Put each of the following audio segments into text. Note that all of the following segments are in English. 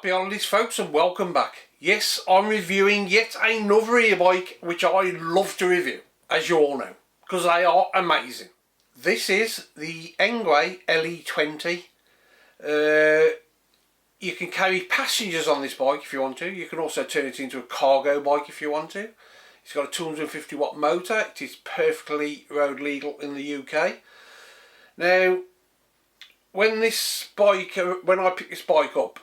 Happy holidays folks and welcome back. Yes, I'm reviewing yet another e-bike which I love to review, as you all know, because they are amazing. This is the Engwe LE20. You can carry passengers on this bike if you want to. You can also turn it into a cargo bike if you want to. It's got a 250 watt motor. It is perfectly road legal in the UK. Now, when I picked this bike up,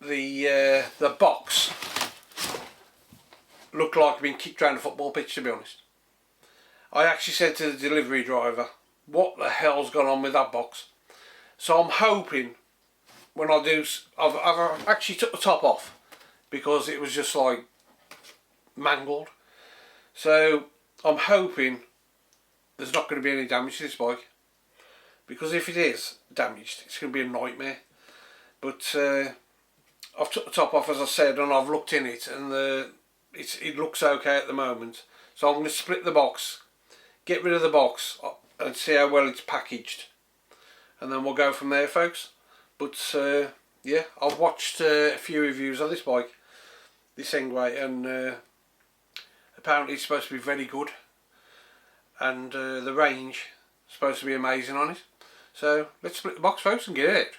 the box looked like it'd been kicked around a football pitch, to be honest. I actually said to the delivery driver, what the hell's gone on with that box? So I'm hoping when I do, I've actually took the top off because it was just like mangled. So I'm hoping there's not going to be any damage to this bike, because if it is damaged it's going to be a nightmare. But I've took the top off, as I said, and I've looked in it, and it looks okay at the moment. So I'm going to split the box, get rid of the box, and see how well it's packaged, and then we'll go from there, folks. But yeah, I've watched a few reviews of this bike, this Engwe, and apparently it's supposed to be very good, and the range is supposed to be amazing on it. So let's split the box, folks, and get it out.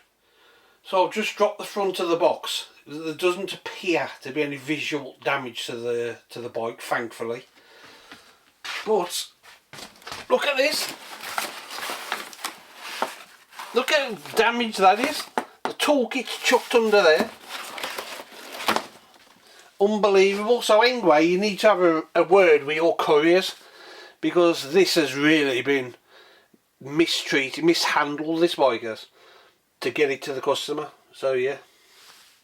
So I've just dropped the front of the box. There doesn't appear to be any visual damage to the bike, thankfully. But look at this. Look how damaged that is. The toolkit's chucked under there. Unbelievable. So Engwe, you need to have a word with your couriers, because this has really been mistreated, mishandled, this bike has, to get it to the customer. So yeah,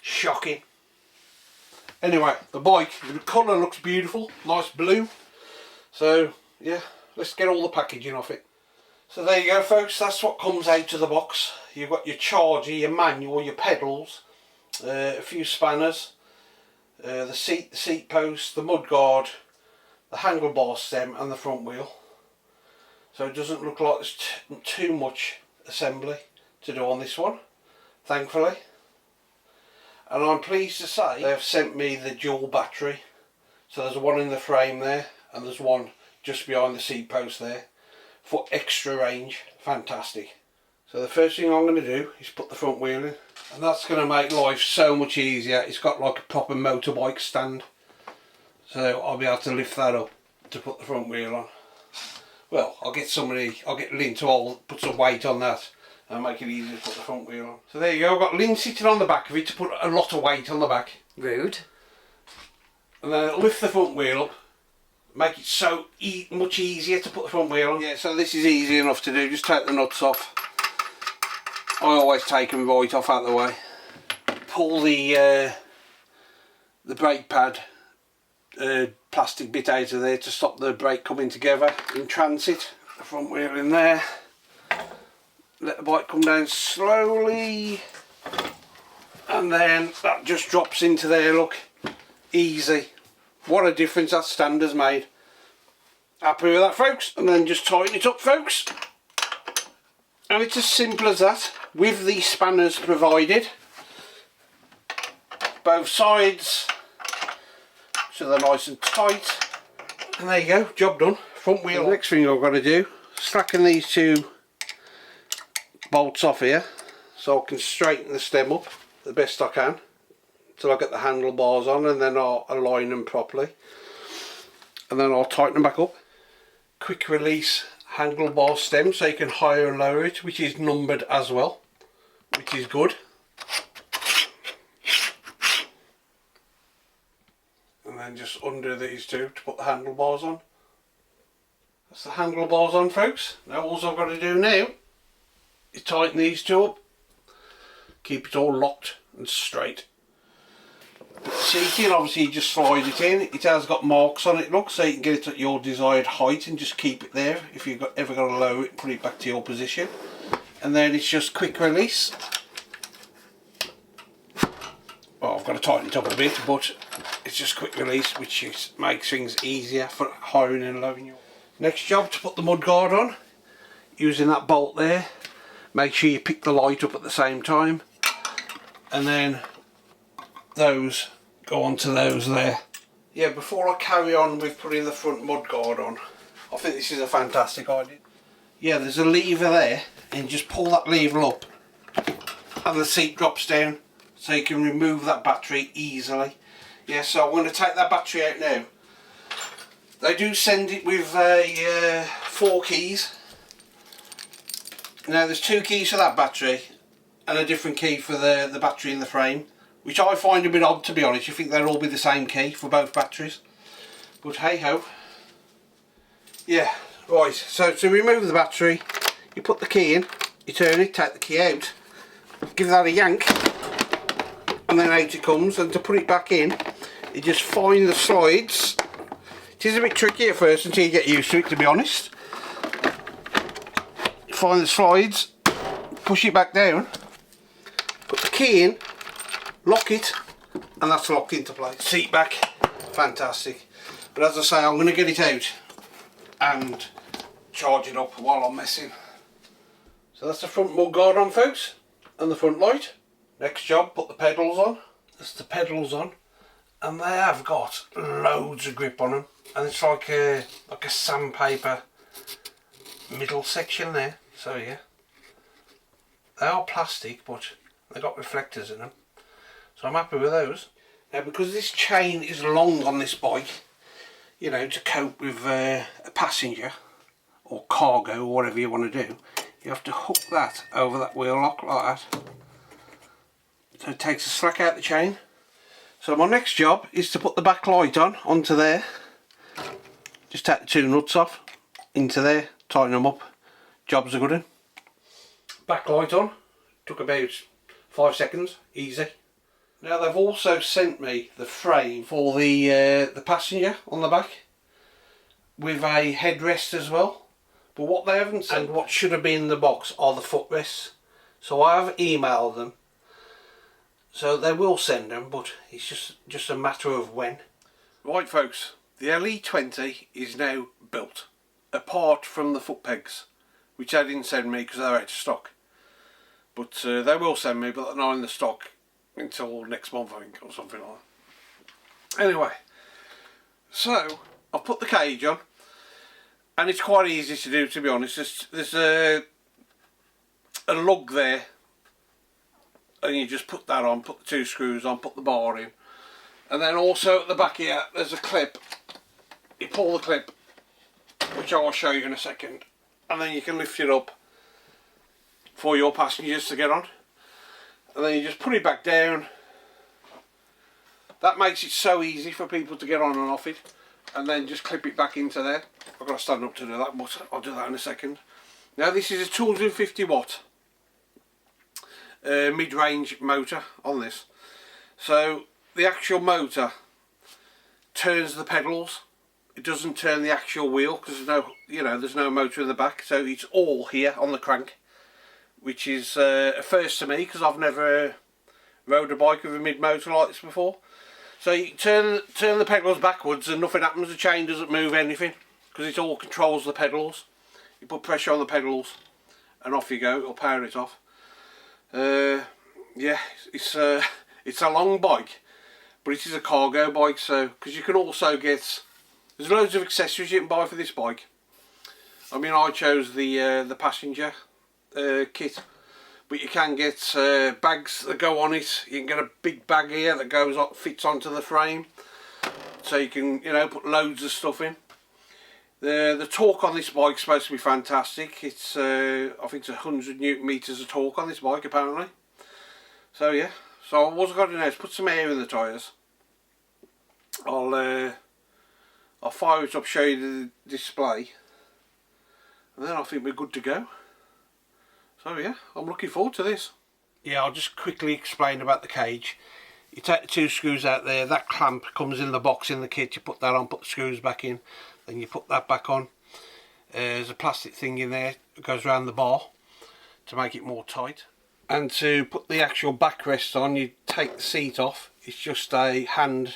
shocking. Anyway, the bike, the colour looks beautiful, nice blue. So yeah, let's get all the packaging off it. So there you go, folks, that's what comes out of the box. You've got your charger, your manual, your pedals, a few spanners, the seat post, the mudguard, the handlebar stem and the front wheel. So it doesn't look like there's too much assembly to do on this one, thankfully. And I'm pleased to say they've sent me the dual battery. So there's one in the frame there, and there's one just behind the seat post there for extra range. Fantastic. So the first thing I'm going to do is put the front wheel in, and that's going to make life so much easier. It's got like a proper motorbike stand, so I'll be able to lift that up to put the front wheel on. Well, I'll get Lynn to put some weight on that and make it easy to put the front wheel on. So there you go, I've got Lynn sitting on the back of it to put a lot of weight on the back. Rude. And then it'll lift the front wheel up, make it so much easier to put the front wheel on. Yeah, so this is easy enough to do. Just take the nuts off. I always take them right off out of the way. Pull the brake pad plastic bit out of there to stop the brake coming together in transit. The front wheel in there. Let the bike come down slowly, and then that just drops into there. Look, easy. What a difference that stand has made. Happy with that, folks? And then just tighten it up, folks, and it's as simple as that, with the spanners provided both sides, so they're nice and tight. And there you go, job done. Front wheel. The next thing I've got to do, slacken these two bolts off here so I can straighten the stem up the best I can till I get the handlebars on, and then I'll align them properly, and then I'll tighten them back up. Quick release handlebar stem, so you can higher and lower it, which is numbered as well, which is good. And then just under these two to put the handlebars on. That's the handlebars on, folks. Now all I've got to do now is tighten these two up, keep it all locked and straight. The seating, obviously you just slide it in. It has got marks on it, look, so you can get it at your desired height and just keep it there. If you've ever got to lower it, put it back to your position. And then it's just quick release. Well, I've got to tighten it up a bit, but it's just quick release, which makes things easier for hiring and lowering. Next job, to put the mudguard on, using that bolt there. Make sure you pick the light up at the same time, and then those go onto those there. Yeah, before I carry on with putting the front mudguard on, I think this is a fantastic idea. Yeah, there's a lever there, and you just pull that lever up and the seat drops down, so you can remove that battery easily. Yeah, so I'm going to take that battery out now. They do send it with 4 keys. Now there's 2 keys for that battery and a different key for the battery in the frame, which I find a bit odd, to be honest. You think they'll all be the same key for both batteries, but hey ho. Yeah, right, so to remove the battery, you put the key in, you turn it, take the key out, give that a yank, and then out it comes. And to put it back in, you just find the slides. It is a bit tricky at first until you get used to it, to be honest. You find the slides, push it back down, put the key in, lock it, and that's locked into place. Seat back, fantastic. But as I say, I'm going to get it out and charge it up while I'm messing. So that's the front mudguard on, folks, and the front light. Next job, put the pedals on. That's the pedals on, and they have got loads of grip on them, and it's like a sandpaper middle section there. So yeah, they are plastic, but they've got reflectors in them, so I'm happy with those. Now, because this chain is long on this bike, you know, to cope with a passenger or cargo or whatever you want to do, you have to hook that over that wheel lock like that, so it takes the slack out the chain. So my next job is to put the back light on onto there. Just take the 2 nuts off into there, tighten them up, job's a good one. Back light on, took about 5 seconds, easy. Now they've also sent me the frame for the passenger on the back with a headrest as well, but what they haven't sent, and what should have been in the box, are the footrests. So I have emailed them, so they will send them, but it's just a matter of when. Right folks, the LE20 is now built, apart from the foot pegs, which they didn't send me because they're out of stock. But they will send me, but they're not in the stock until next month, I think, or something like that. Anyway, so I've put the cage on, and it's quite easy to do, to be honest. There's a lug there, and you just put that on, put the 2 screws on, put the bar in, and then also at the back here there's a clip. You pull the clip, which I will show you in a second, and then you can lift it up for your passengers to get on, and then you just put it back down. That makes it so easy for people to get on and off it, and then just clip it back into there. I've got to stand up to do that, but I'll do that in a second. Now this is a 250 watt mid-range motor on this, so the actual motor turns the pedals. It doesn't turn the actual wheel because there's no motor in the back, so it's all here on the crank, which is a first to me because I've never rode a bike with a mid motor like this before. So you turn the pedals backwards and nothing happens. The chain doesn't move anything because it all controls the pedals. You put pressure on the pedals and off you go. It'll power it off. Yeah, it's a long bike, but it is a cargo bike. So because you can also get, there's loads of accessories you can buy for this bike. I mean, I chose the passenger kit, but you can get bags that go on it. You can get a big bag here that goes up, fits onto the frame, so you can put loads of stuff in. The torque on this bike is supposed to be fantastic. It's I think it's 100 Newton meters of torque on this bike apparently. So yeah, so what I've got to do now is put some air in the tyres. I'll fire it up, show you the display, and then I think we're good to go. So yeah, I'm looking forward to this. Yeah, I'll just quickly explain about the cage. You take the 2 screws out there, that clamp comes in the box in the kit, you put that on, put the screws back in, then you put that back on. There's a plastic thing in there that goes around the bar to make it more tight. And to put the actual backrest on, you take the seat off. It's just a hand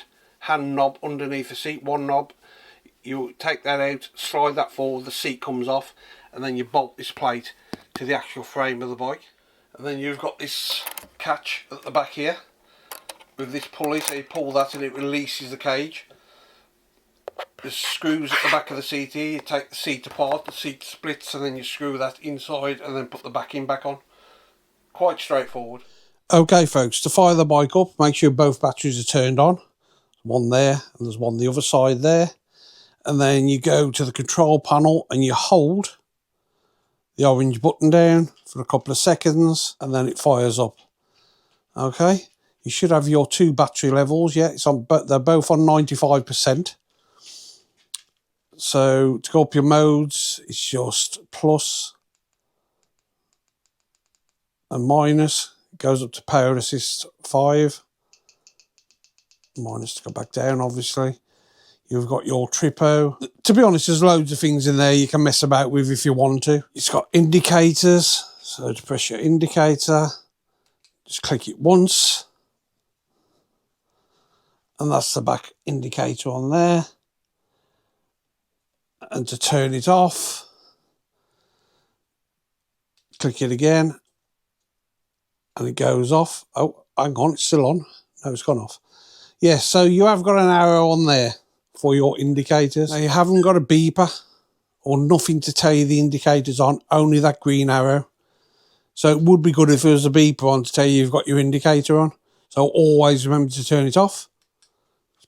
knob underneath the seat, one knob. You take that out, slide that forward, the seat comes off, and then you bolt this plate to the actual frame of the bike. And then you've got this catch at the back here, with this pulley, so you pull that and it releases the cage. There's screws at the back of the seat here. You take the seat apart, the seat splits, and then you screw that inside and then put the backing back on. Quite straightforward. Okay folks, to fire the bike up, make sure both batteries are turned on. One there and there's one the other side there. And then you go to the control panel and you hold the orange button down for a couple of seconds and then it fires up. Okay, you should have your 2 battery levels. Yeah, it's on, but they're both on 95%. So to go up your modes, it's just plus and minus. It goes up to power assist 5. Minus to go back down, obviously. You've got your tripo. To be honest, there's loads of things in there you can mess about with if you want to. It's got indicators. So to press your indicator, just click it once. And that's the back indicator on there. And to turn it off, click it again. And it goes off. Oh, hang on, it's still on. No, it's gone off. Yeah, so you have got an arrow on there for your indicators. Now you haven't got a beeper or nothing to tell you the indicator's on, only that green arrow. So it would be good if there was a beeper on to tell you you've got your indicator on. So always remember to turn it off.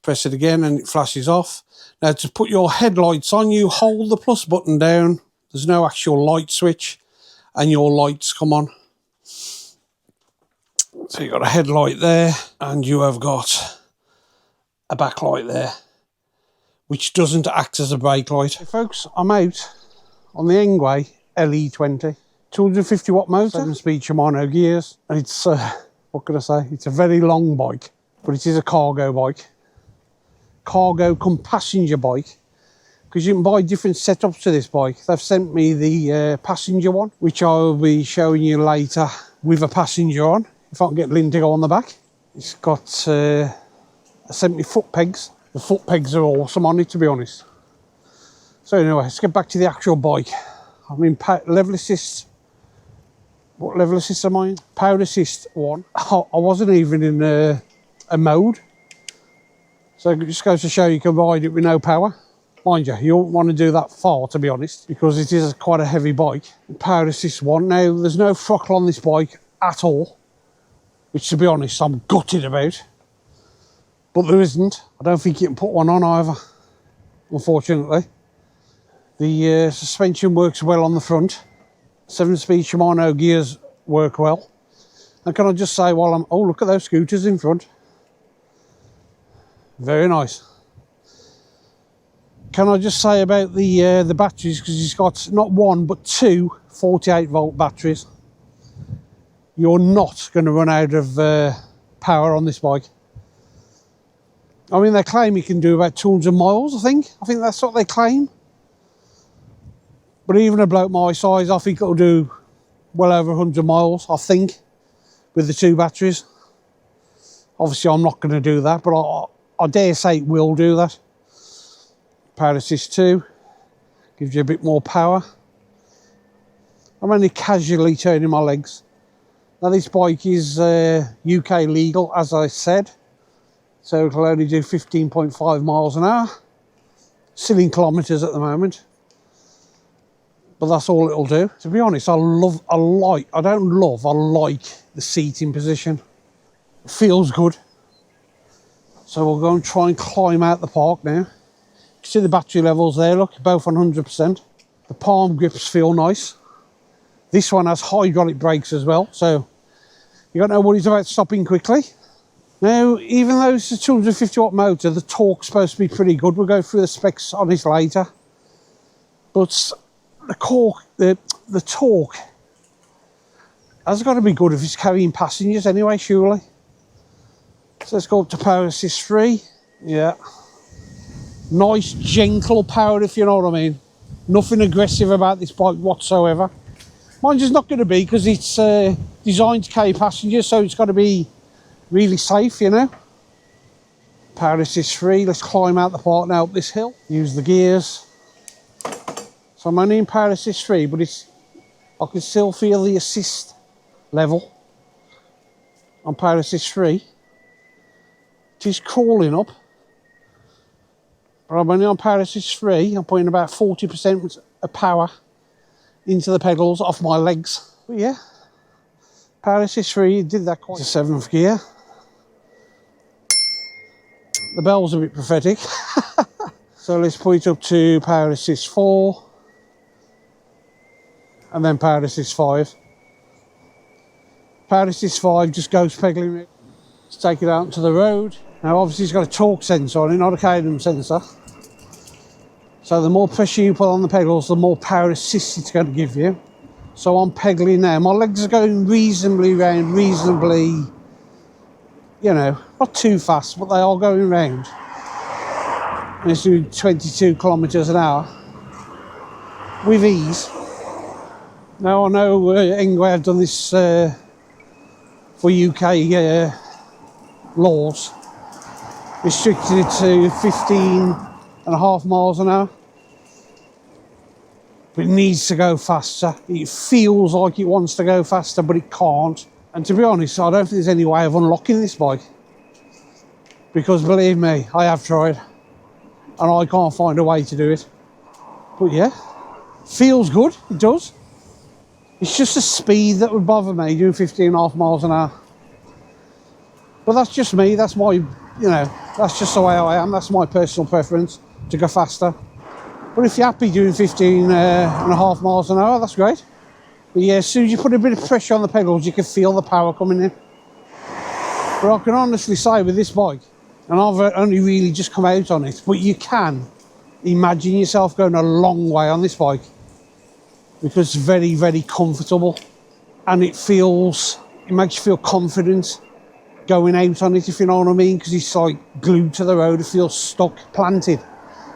Press it again and it flashes off. Now to put your headlights on, you hold the plus button down. There's no actual light switch and your lights come on. So you've got a headlight there and you have got a backlight there, which doesn't act as a brake light. Hey folks, I'm out on the Engwe LE20. 250 watt motor, 7-speed Shimano gears, and it's, what can I say, it's a very long bike, but it is a cargo bike. Cargo come passenger bike, because you can buy different setups to this bike. They've sent me the passenger one, which I'll be showing you later with a passenger on, if I can get Lynn to go on the back. It's got, they sent me foot pegs. The foot pegs are awesome on it, to be honest. So anyway, let's get back to the actual bike. I'm in level assist. What level assist am I in? Power assist 1. I wasn't even in a mode. So it just goes to show you can ride it with no power. Mind you, you don't want to do that far, to be honest, because it is quite a heavy bike. Power assist 1. Now, there's no throttle on this bike at all, which, to be honest, I'm gutted about. But there isn't. I don't think you can put one on either, unfortunately. The suspension works well on the front. 7-speed Shimano gears work well. And can I just say while I'm... Oh, look at those scooters in front. Very nice. Can I just say about the batteries, because it's got not one but 2 48-volt batteries. You're not going to run out of power on this bike. I mean, they claim you can do about 200 miles, I think. I think that's what they claim. But even a bloke my size, I think it'll do well over 100 miles, I think, with the 2 batteries. Obviously, I'm not going to do that, but I dare say it will do that. Power assist 2 gives you a bit more power. I'm only casually turning my legs. Now, this bike is UK legal, as I said. So it'll only do 15.5 miles an hour. Still in kilometres at the moment. But that's all it'll do. To be honest, I like the seating position. It feels good. So we'll go and try and climb out the park now. You see the battery levels there, look, both on 100%. The palm grips feel nice. This one has hydraulic brakes as well, so you got no worries about stopping quickly. Now, even though it's a 250 watt motor, the torque's supposed to be pretty good. We'll go through the specs on this later. But the torque has got to be good if it's carrying passengers anyway, surely. So let's go up to power assist 3. Yeah. Nice, gentle power, if you know what I mean. Nothing aggressive about this bike whatsoever. Mine's just not going to be, because it's designed to carry passengers, so it's got to be really safe, you know. Power assist 3. Let's climb out the park now up this hill. Use the gears. So I'm only in power assist 3, but I can still feel the assist level on power assist 3. It is crawling up. But I'm only on power assist 3. I'm putting about 40% of power into the pedals off my legs. But yeah, power assist 3 did that quite. It's a 7th gear. The bell's a bit pathetic. So let's put it up to power assist 4. And then power assist 5. Power assist 5 just goes pedaling it. Let's take it out to the road. Now obviously it's got a torque sensor on it, not a cadence sensor. So the more pressure you put on the pedals, the more power assist it's going to give you. So I'm pedaling now. My legs are going reasonably round, reasonably, you know, not too fast, but they are going round. And it's doing 22 kilometres an hour with ease. Now I know Engwe have done this for UK laws, restricted it to 15.5 miles an hour. But it needs to go faster. It feels like it wants to go faster, but it can't. And to be honest, I don't think there's any way of unlocking this bike. Because believe me, I have tried. And I can't find a way to do it. But yeah, feels good, it does. It's just the speed that would bother me, doing 15.5 miles an hour. But that's just me, that's my, you know, that's just the way I am. That's my personal preference, to go faster. But if you're happy doing 15.5 miles an hour, that's great. But yeah, as soon as you put a bit of pressure on the pedals, you can feel the power coming in. But I can honestly say with this bike, and I've only really just come out on it, but you can imagine yourself going a long way on this bike. Because it's very, very comfortable. And it makes you feel confident going out on it, if you know what I mean. Because it's like glued to the road, it feels stuck, planted.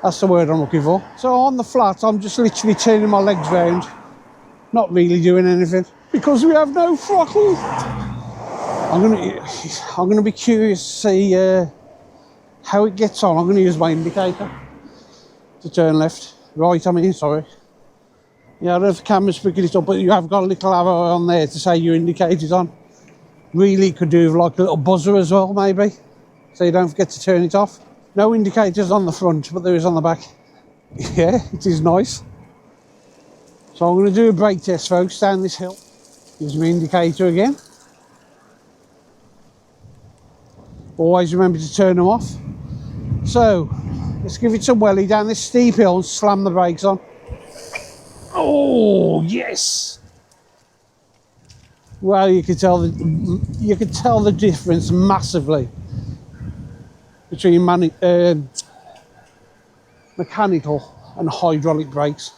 That's the word I'm looking for. So on the flat, I'm just literally turning my legs round, not really doing anything, because we have no throttle. I'm gonna be curious to see how it gets on. I'm gonna use my indicator to turn left. Right, I mean, sorry. Yeah, I don't know if the camera's picking it up, but you have got a little arrow on there to say your indicator's on. Really could do with like a little buzzer as well, maybe, so you don't forget to turn it off. No indicators on the front, but there is on the back. Yeah, it is nice. So I'm going to do a brake test, folks, down this hill. Gives me indicator again. Always remember to turn them off. So, let's give it some welly down this steep hill and slam the brakes on. Oh, yes! Well, you can tell the difference massively between mechanical and hydraulic brakes.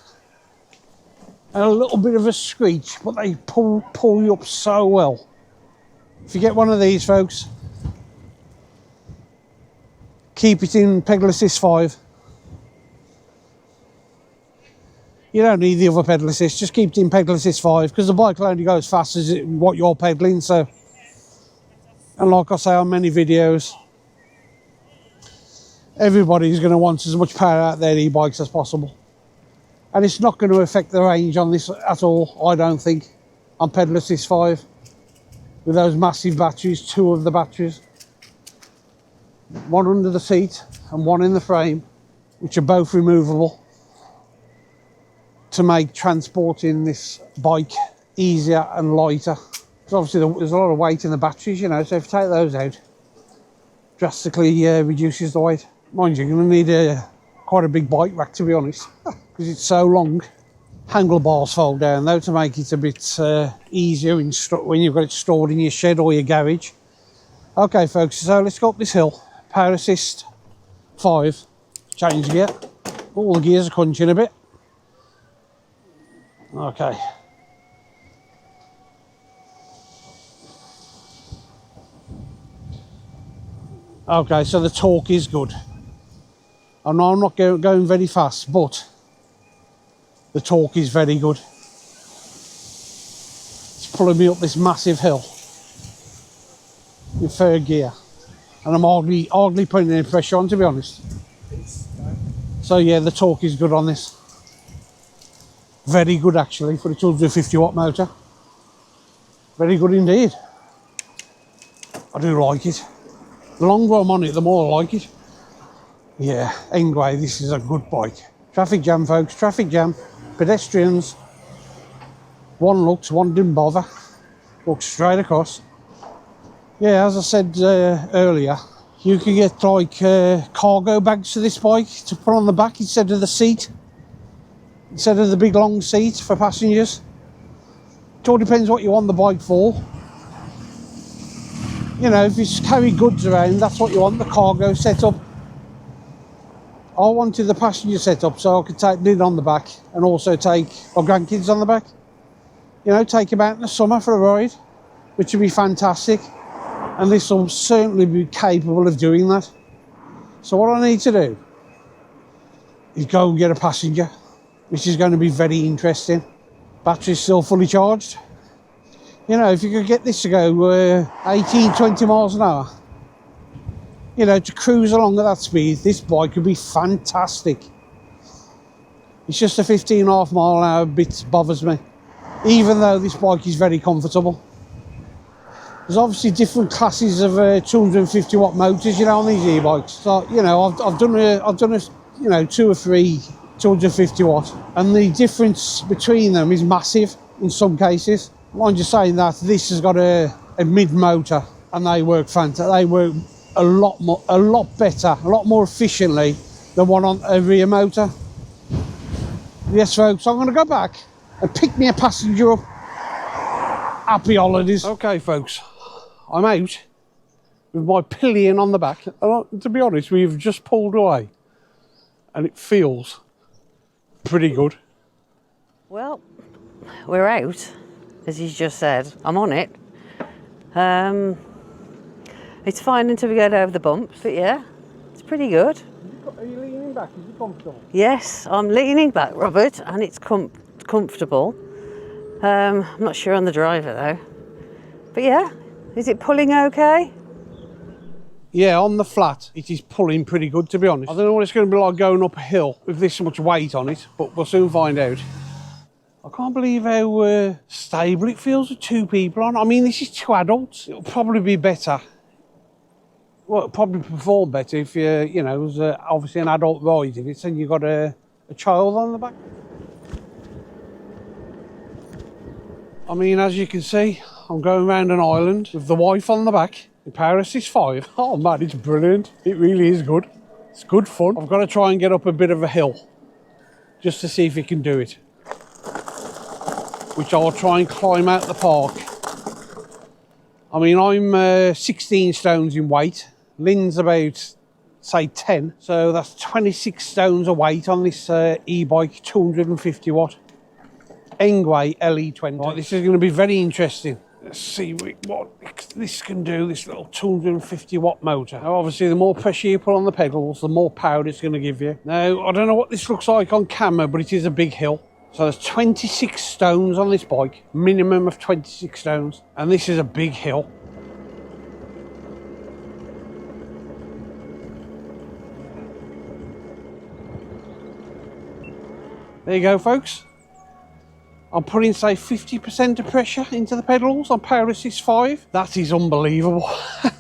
And a little bit of a screech, but they pull you up so well. If you get one of these, folks, keep it in pedal assist 5. You don't need the other pedal assist, just keep it in pedal assist 5, because the bike will only go as fast as what you're pedaling. So, and like I say on many videos, everybody's going to want as much power out their e-bikes as possible. And it's not going to affect the range on this at all, I don't think, on pedal assist 5. With those massive batteries, 2 of the batteries. One under the seat and one in the frame, which are both removable, to make transporting this bike easier and lighter. Because obviously there's a lot of weight in the batteries, you know, so if you take those out, drastically reduces the weight. Mind you, you're going to need quite a big bike rack, to be honest, because it's so long. Handlebars fold down though to make it a bit easier when you've got it stored in your shed or your garage. Okay folks, so let's go up this hill. Power assist 5, change gear. All the gears are crunching a bit. Okay. Okay, so the torque is good. I know I'm not going very fast, but the torque is very good. It's pulling me up this massive hill in 3rd gear, and I'm hardly putting any pressure on, to be honest. So yeah, the torque is good on this. Very good actually for a 250 watt motor. Very good indeed. I do like it. The longer I'm on it, the more I like it. Yeah, Engwe, this is a good bike. Traffic jam, folks, traffic jam. Pedestrians. One looks, one didn't bother. Walks straight across. Yeah, as I said earlier, you can get like cargo bags for this bike to put on the back instead of the seat. Instead of the big long seat for passengers. It all depends what you want the bike for. You know, if you carry goods around, that's what you want, the cargo setup. I wanted the passenger setup so I could take lid on the back and also take my grandkids on the back. You know, take them out in the summer for a ride, which would be fantastic. And this will certainly be capable of doing that. So what I need to do is go and get a passenger, which is going to be very interesting. Battery's still fully charged. You know, if you could get this to go 18, 20 miles an hour, you know, to cruise along at that speed, this bike could be fantastic. It's just a 15.5 mile an hour bit bothers me, even though this bike is very comfortable. There's obviously different classes of 250 watt motors, you know, on these e-bikes. So, you know, I've done a, you know, 2 or 3 250 watt, and the difference between them is massive in some cases. Mind you saying that, this has got a mid motor, and they work fantastic. They work a lot better, a lot more efficiently than one on a rear motor. Yes, folks, I'm going to go back and pick me a passenger up. Happy holidays. Okay, folks, I'm out with my pillion on the back. And to be honest, we've just pulled away, and it feels pretty good. Well, we're out, as he's just said. I'm on it. It's fine until we get over the bumps, but yeah, it's pretty good. Are you leaning back? Is it comfortable? Yes, I'm leaning back, Robert, and it's comfortable. I'm not sure on the driver though. But yeah, is it pulling okay? Yeah, on the flat, it is pulling pretty good, to be honest. I don't know what it's going to be like going up a hill with this much weight on it, but we'll soon find out. I can't believe how stable it feels with 2 people on. I mean, this is 2 adults. It'll probably be better. Well, it'll probably perform better if you know, it was obviously an adult riding it, and you've got a child on the back. I mean, as you can see, I'm going around an island with the wife on the back. In Power Assist 5. Oh man, it's brilliant. It really is good. It's good fun. I've got to try and get up a bit of a hill just to see if it can do it, which I'll try and climb out the park. I mean, I'm 16 stones in weight. Lynn's about, say, 10. So that's 26 stones of weight on this e-bike, 250 watt. Engwe LE20. Right, this is going to be very interesting. Let's see what this can do, this little 250 watt motor. Now, obviously, the more pressure you put on the pedals, the more power it's going to give you. Now, I don't know what this looks like on camera, but it is a big hill. So there's 26 stones on this bike, minimum of 26 stones. And this is a big hill. There you go, folks. I'm putting, say, 50% of pressure into the pedals on Power Assist 5. That is unbelievable. That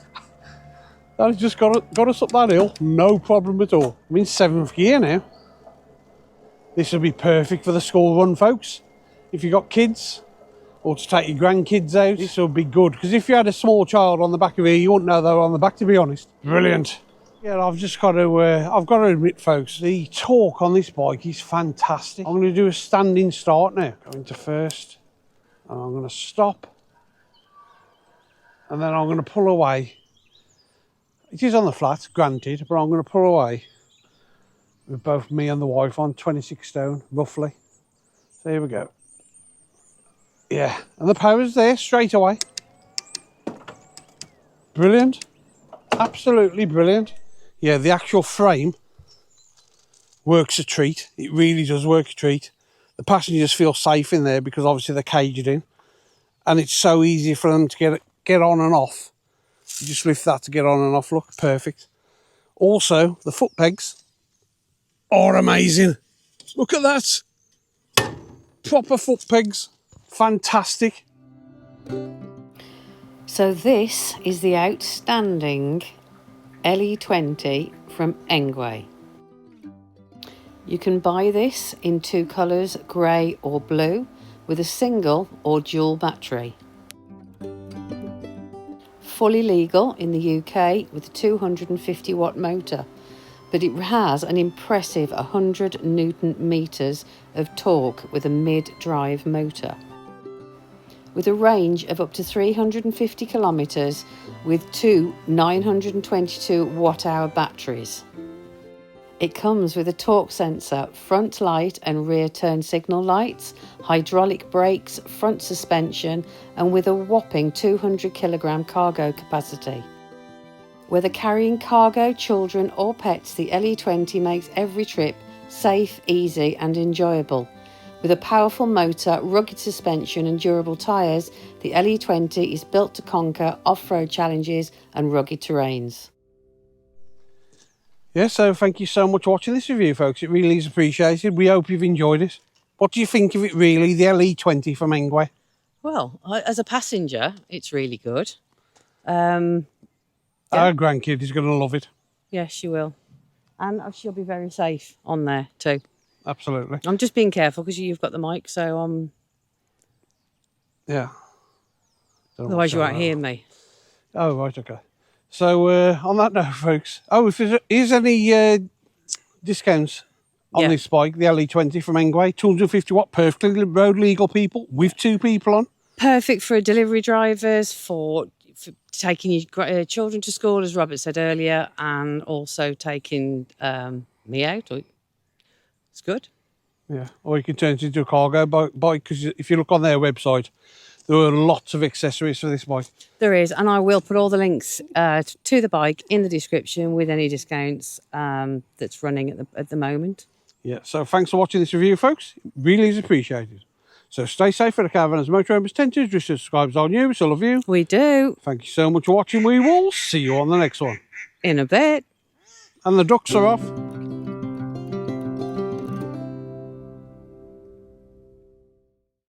has just got us up that hill, no problem at all. I'm in 7th gear now. This will be perfect for the school run, folks. If you've got kids, or to take your grandkids out, this will be good. Because if you had a small child on the back of here, you wouldn't know they were on the back, to be honest. Brilliant. Yeah, I've got to admit, folks, the torque on this bike is fantastic. I'm going to do a standing start now. Go into first, and I'm going to stop, and then I'm going to pull away. It is on the flat, granted, but I'm going to pull away with both me and the wife on 26 stone, roughly. So here we go. Yeah, and the power's there straight away. Brilliant. Absolutely brilliant. Yeah, the actual frame works a treat. It really does work a treat. The passengers feel safe in there because obviously they're caged in. And it's so easy for them to get on and off. You just lift that to get on and off. Look, perfect. Also, the foot pegs are amazing. Look at that. Proper foot pegs. Fantastic. So this is the outstanding LE20 from Engwe. You can buy this in 2 colours, grey or blue, with a single or dual battery. Fully legal in the UK with a 250 watt motor, but it has an impressive 100 Newton meters of torque with a mid-drive motor. With a range of up to 350 kilometres with 2 922 watt-hour batteries. It comes with a torque sensor, front light and rear turn signal lights, hydraulic brakes, front suspension, and with a whopping 200 kilogram cargo capacity. Whether carrying cargo, children or pets, the LE20 makes every trip safe, easy and enjoyable. With a powerful motor, rugged suspension and durable tyres, the LE20 is built to conquer off-road challenges and rugged terrains. Yeah, so thank you so much for watching this review, folks. It really is appreciated. We hope you've enjoyed it. What do you think of it, really, the LE20 from Engwe? Well, as a passenger, it's really good. Our grandkid is going to love it. Yes, she will. And she'll be very safe on there too. Absolutely. I'm just being careful because you've got the mic, so yeah. Otherwise you won't hear me. Oh, right, okay. So, on that note, folks, if there is any discounts on this bike, the LE20 from Engwe, 250 watt, perfectly road legal, people, with 2 people on. Perfect for delivery drivers, for taking your children to school, as Robert said earlier, and also taking me out. It's good. Yeah, or you can turn it into a cargo bike, because if you look on their website, there are lots of accessories for this bike. There is, and I will put all the links to the bike in the description with any discounts that's running at the moment. Yeah, so thanks for watching this review, folks. It really is appreciated. So stay safe for the caravan as motorhomes tend to. Just subscribe on you. We still love you. We do. Thank you so much for watching. We will see you on the next one. In a bit. And the ducks are off.